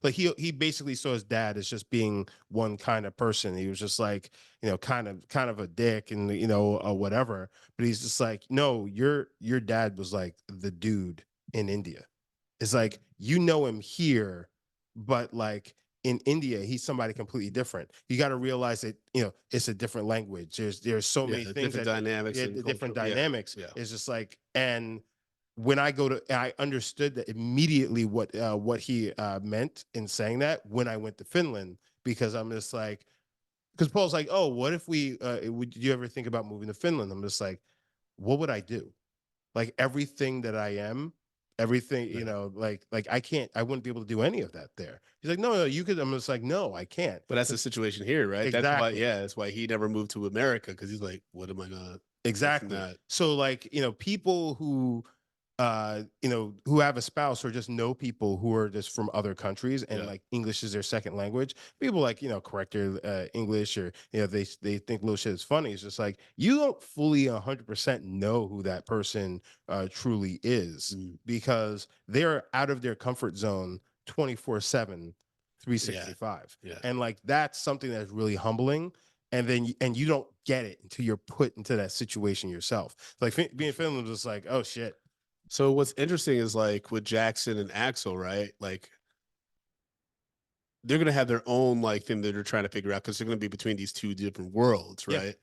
like he basically saw his dad as just being one kind of person. He was just like kind of a dick and whatever. But he's just like, no, your dad was like the dude in India. It's like him here, but like in India, he's somebody completely different. You got to realize that it's a different language. There's so many things different dynamics, the different dynamics. Yeah. It's just like, and when I understood that immediately what he meant in saying that when I went to Finland, because I'm just like, because Paul's like, oh, what if would you ever think about moving to Finland? I'm just like, what would I do? Like everything that I am, everything, like I wouldn't be able to do any of that there. He's like, no, you could. I'm just like, no, I can't. But that's the situation here, right? Exactly. That's why he never moved to America, because he's like, what am I gonna exactly. So like, people who have a spouse or just know people who are just from other countries and like English is their second language. People like, correct their English or, they think little shit is funny. It's just like, you don't fully 100% know who that person truly is because they're out of their comfort zone 24/7, 365. And like, that's something that's really humbling. And then you don't get it until you're put into that situation yourself. Like being in Finland was just like, oh shit. So what's interesting is like with Jackson and Axel, right? Like they're gonna have their own like thing that they're trying to figure out because they're gonna be between these two different worlds, right?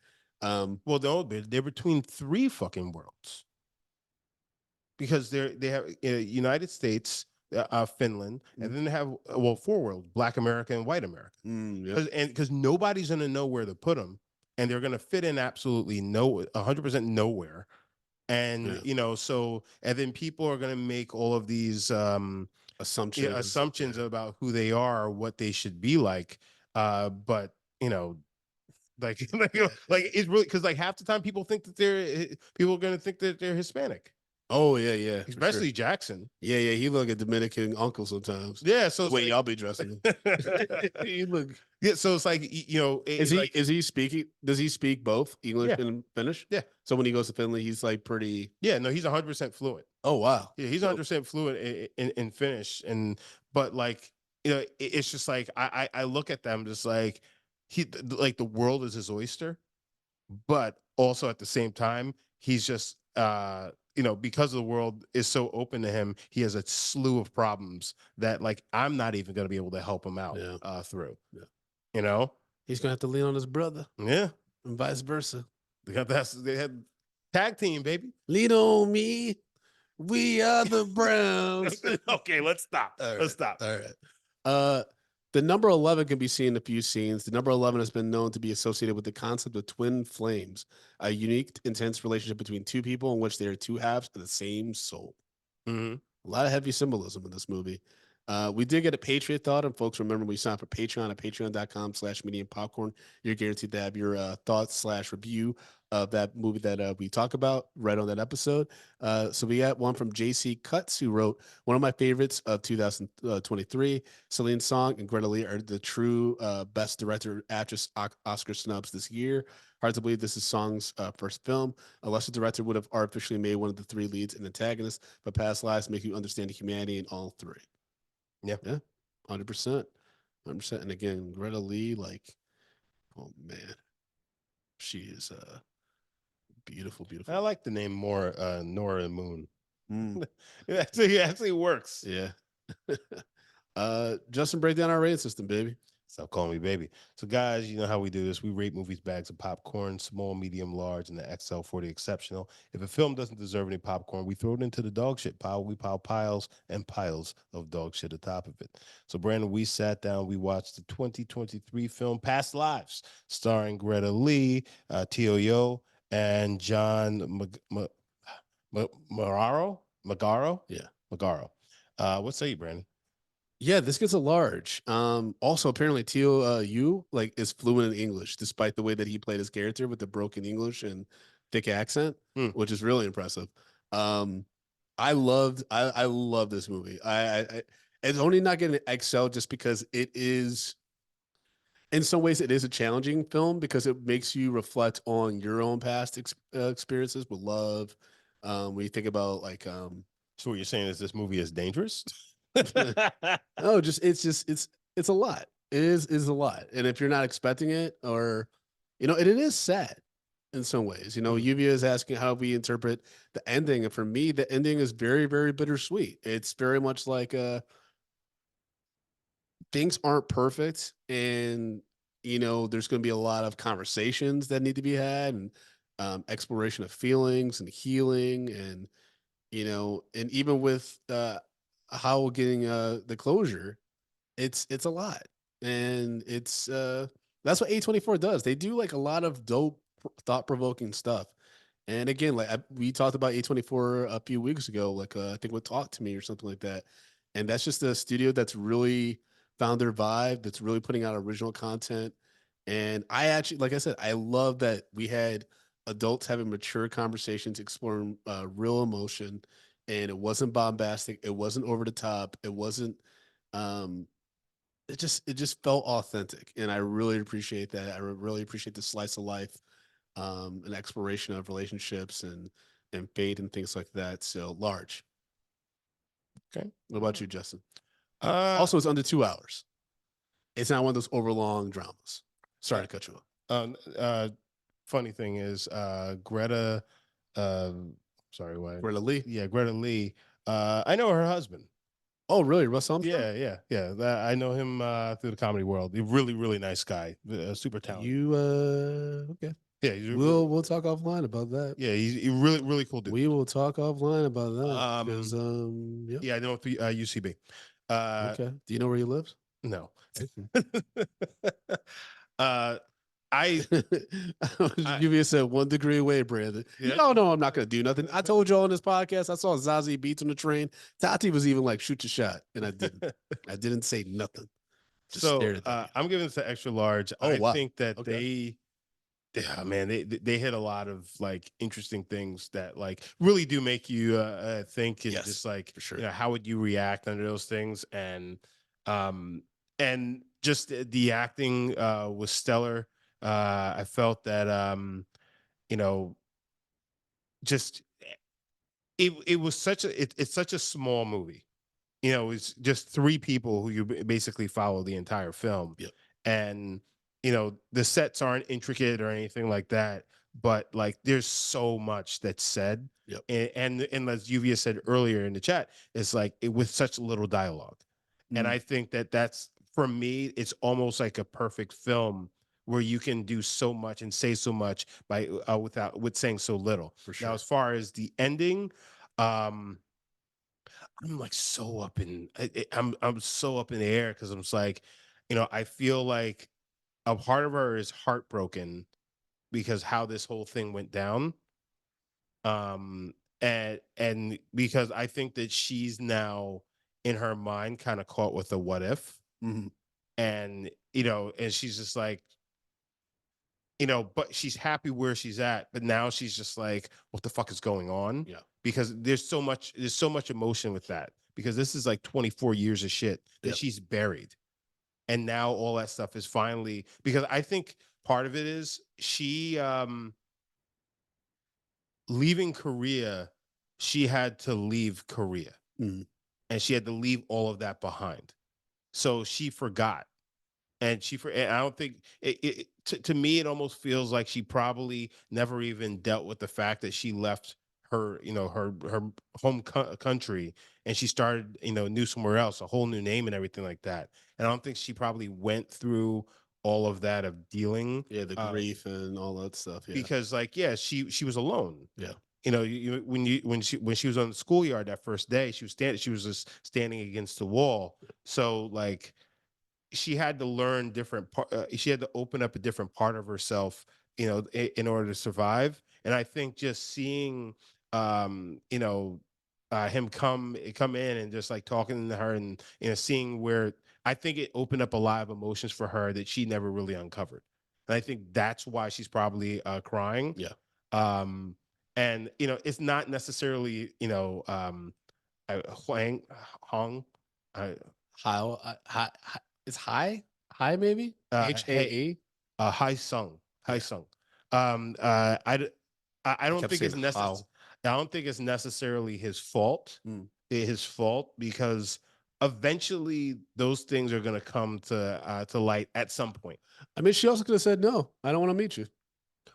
Well, they're between three fucking worlds because they have United States, Finland, and then they have four worlds: Black America and White America. Because nobody's gonna know where to put them, and they're gonna fit in absolutely 100% nowhere. And so and then people are going to make all of these assumptions about who they are or what they should be like, but like like it's really because like half the time people are going to think that they're Hispanic. Oh yeah, for especially sure. Jackson. Yeah, he look like a Dominican uncle sometimes. Yeah, so The it's way like, y'all be dressing him. He look. yeah, so it's like Is he like is he speaking? Does he speak both English yeah, and Finnish? yeah, So when he goes to Finland, he's like pretty. yeah. No, he's 100% fluent. Oh wow. Yeah, he's Dope. 100% fluent in Finnish, and but like it's just like I look at them just like like the world is his oyster, but also at the same time he's just because the world is so open to him, he has a slew of problems that like I'm not even going to be able to help him out Yeah. through. Yeah. You know? He's gonna have to lean on his brother Yeah, and vice versa. they had tag team, baby. Lean on me. We are the Browns. Okay, let's stop. All right. Let's stop. All right. Uh, the number 11 can be seen in a few scenes. The number 11 has been known to be associated with the concept of twin flames, a unique, intense relationship between two people in which they are two halves of the same soul. Mm-hmm. A lot of heavy symbolism in this movie. We did get a Patriot thought, and folks, remember we signed up for Patreon at patreon.com/medium popcorn. You're guaranteed to have your thoughts/review of that movie that we talk about right on that episode. So we got one from JC Cuts, who wrote, one of my favorites of 2023. Celine Song and Greta Lee are the true best director actress Oscar snubs this year. Hard to believe this is Song's first film. A lesser director would have artificially made one of the three leads an antagonist, but past lives make you understand the humanity in all three. Yeah. 100%. 100%. And again, Greta Lee, like, oh man, she is beautiful, beautiful. I like the name more Nora Moon. Mm. It actually works. Yeah. Justin, break down our rating system, baby. Stop calling me baby. So, guys, you know how we do this. We rate movies bags of popcorn, small, medium, large, and the XL for the exceptional. If a film doesn't deserve any popcorn, we throw it into the dog shit pile. We pile piles and piles of dog shit atop of it. So, Brandon, we sat down. We watched the 2023 film Past Lives, starring Greta Lee, Tio Yo, and John Magaro. Yeah. Magaro. What say you, Brandon? Yeah, this gets a large. Also, apparently, Tio Yu like is fluent in English, despite the way that he played his character with the broken English and thick accent, which is really impressive. I love this movie. It's only not getting an XL just because it is, in some ways, it is a challenging film because it makes you reflect on your own past experiences with love. When you think about like, So what you're saying is this movie is dangerous? oh, it's a lot. It is a lot. And if you're not expecting it, or it is sad in some ways. Lluvia is asking how we interpret the ending. And for me, the ending is very, very bittersweet. It's very much like things aren't perfect, and there's going to be a lot of conversations that need to be had, and exploration of feelings and healing, and and even with how getting the closure, it's a lot, and it's that's what A24 does. They do like a lot of dope, thought-provoking stuff. And again, like we talked about A24 a few weeks ago, like I think with Talk to Me or something like that. And that's just a studio that's really found their vibe, that's really putting out original content. And I actually, like I said, I love that we had adults having mature conversations, exploring real emotion, and it wasn't bombastic, it wasn't over the top, it wasn't. Um, it just felt authentic, and I really appreciate that. I really appreciate the slice of life, an exploration of relationships and fate and things like that. So large. Okay. What about you, Justin? Also, Also, it's under 2 hours. It's not one of those overlong dramas. Sorry to cut you off. funny thing is, Greta, sorry, what? Greta Lee. Yeah, Greta Lee. I know her husband. Oh, really? Russ Armstrong? Yeah. I know him through the comedy world. A really, really nice guy. Super talented. Okay. Yeah, he's We'll talk offline about that. Yeah, he's a really, really cool dude. We will talk offline about that. Because yeah, I know UCB. Okay. Do you know where he lives? No. I Lluvia said 1 degree away, Brandon. Yeah. No, I'm not gonna do nothing. I told y'all on this podcast, I saw Zazie Beats on the train. Tati was even like, shoot your shot, and I didn't. I didn't say nothing. Just stared at that. I'm giving this an extra large. Oh, I wow. think that Okay. Yeah, man, they hit a lot of like interesting things that like really do make you think and Yes, just like for sure. you know how would you react under those things and just the acting was stellar. I felt that you know just it was such a it's such a small movie. You know, it's just three people who you basically follow the entire film. Yep. And, you know, the sets aren't intricate or anything like that, but like there's so much that's said. Yep. And as Uvia said earlier in the chat, it's like with such little dialogue. And Mm. I think that that's for me, it's almost like a perfect film where you can do so much and say so much by with saying so little. For Now, sure. as far as the ending, um, I'm like so up in I'm so up in the air because I'm just like, you know, I feel like a part of her is heartbroken because how this whole thing went down. And because I think that she's now in her mind kind of caught with a what if. Mhm. And you know, and she's just like, you know, but she's happy where she's at, but now she's just like, what the fuck is going on? Yeah. Because there's so much emotion with that. Because this is like 24 years of shit that Yep. she's buried. And now all that stuff is finally because I think part of it is she leaving Korea, she had to leave Korea. Mhm. And she had to leave all of that behind. So she forgot and I don't think to me it almost feels like she probably never even dealt with the fact that she left her you know her home country and she started you know new somewhere else, a whole new name and everything like that. And I don't think she probably went through all of that of dealing Yeah, the grief and all that stuff. Yeah. because like yeah she was alone. Yeah. You know, when she was on the schoolyard that first day, she was just standing against the wall. So like she had to learn different part. She had to open up a different part of herself, you know, in order to survive. And I think just seeing, you know, him come in and just like talking to her and you know seeing where I think it opened up a lot of emotions for her that she never really uncovered. And I think that's why she's probably crying. Yeah. Um, and you know, it's not necessarily you know Huang Hong. I, How? It's high maybe. hey, HAA. Hai Sung, Hai Yeah. Sung. I I don't kept think saying it's necessary. how. I don't think it's necessarily Mm. his fault because eventually those things are going to come to light at some point. I mean, she also could have said no. I don't want to meet you.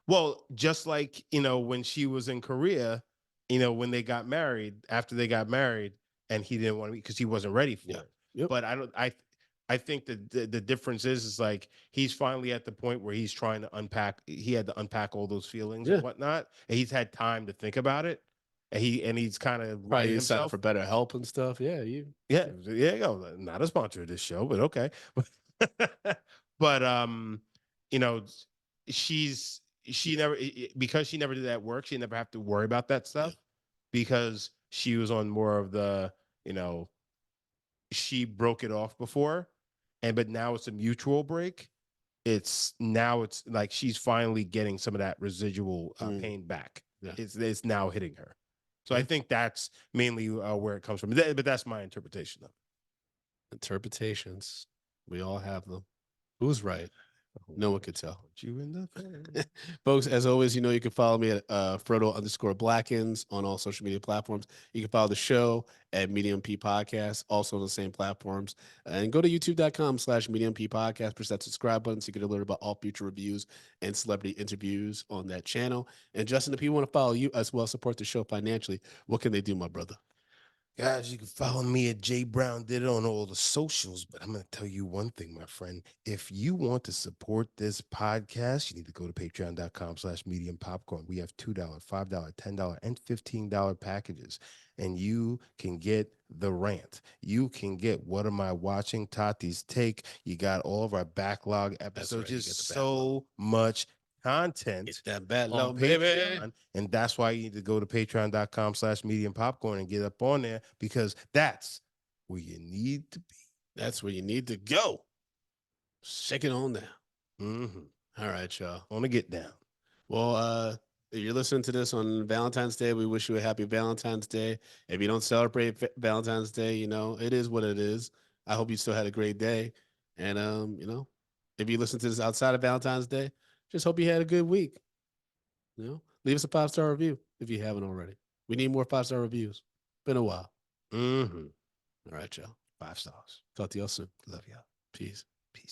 Well, just like you know when she was in Korea, you know when they got married, after they got married, and he didn't want to because he wasn't ready for Yeah. it. Yep. But I think that the difference is like he's finally at the point where he's trying to unpack. He had to unpack all those feelings Yeah. and whatnot, and he's had time to think about it. And he's kind of Probably righting you sign up himself. for better help and stuff. Yeah. You. Yeah, yeah, you go. Not a sponsor of this show, but okay. But you know, she never because she never did that work. She never have to worry about that Yeah. stuff because she was on more of the you know she broke it off before, and but now it's a mutual break. It's like she's finally getting some of that residual Mm. pain back. Yeah. It's now hitting her. So I Yeah. think that's mainly where it comes from. But that's my interpretation of it. Interpretations. We all have them. Who's right? No one could tell. Punch you in the face. Folks, as always, you know, you can follow me at Frodo_Blackens on all social media platforms. You can follow the show at Medium P Podcast, also on the same platforms. And go to youtube.com/Medium P Podcast. Press that subscribe button so you get alerted about all future reviews and celebrity interviews on that channel. And Justin, if people want to follow you as well, support the show financially, what can they do, my brother? Guys, you can follow me at J Brown Did It on all the socials. But I'm going to tell you one thing, my friend. If you want to support this podcast, you need to go to patreon.com/medium popcorn. We have $2, $5, $10, and $15 packages. And you can get the rant. You can get What Am I Watching? Tati's Take. You got all of our backlog episodes. right, you Just get the so much content It's that bad on love, baby. Patreon. And that's why you need to go to patreon.com/medium popcorn and get up on there because that's where you need to be. That's where you need to go. Shake it on down. Mm-hmm. All right, y'all. On to get down. Well, if you're listening to this on Valentine's Day, we wish you a happy Valentine's Day. If you don't celebrate Valentine's Day, you know, it is what it is. I hope you still had a great day. And, you know, if you listen to this outside of Valentine's Day, just hope you had a good week. You know, leave us a 5-star review if you haven't already. We need more 5-star reviews. Been a while. Mm-hmm. All right, y'all. 5 stars. Talk to y'all soon. Love y'all. Peace. Peace.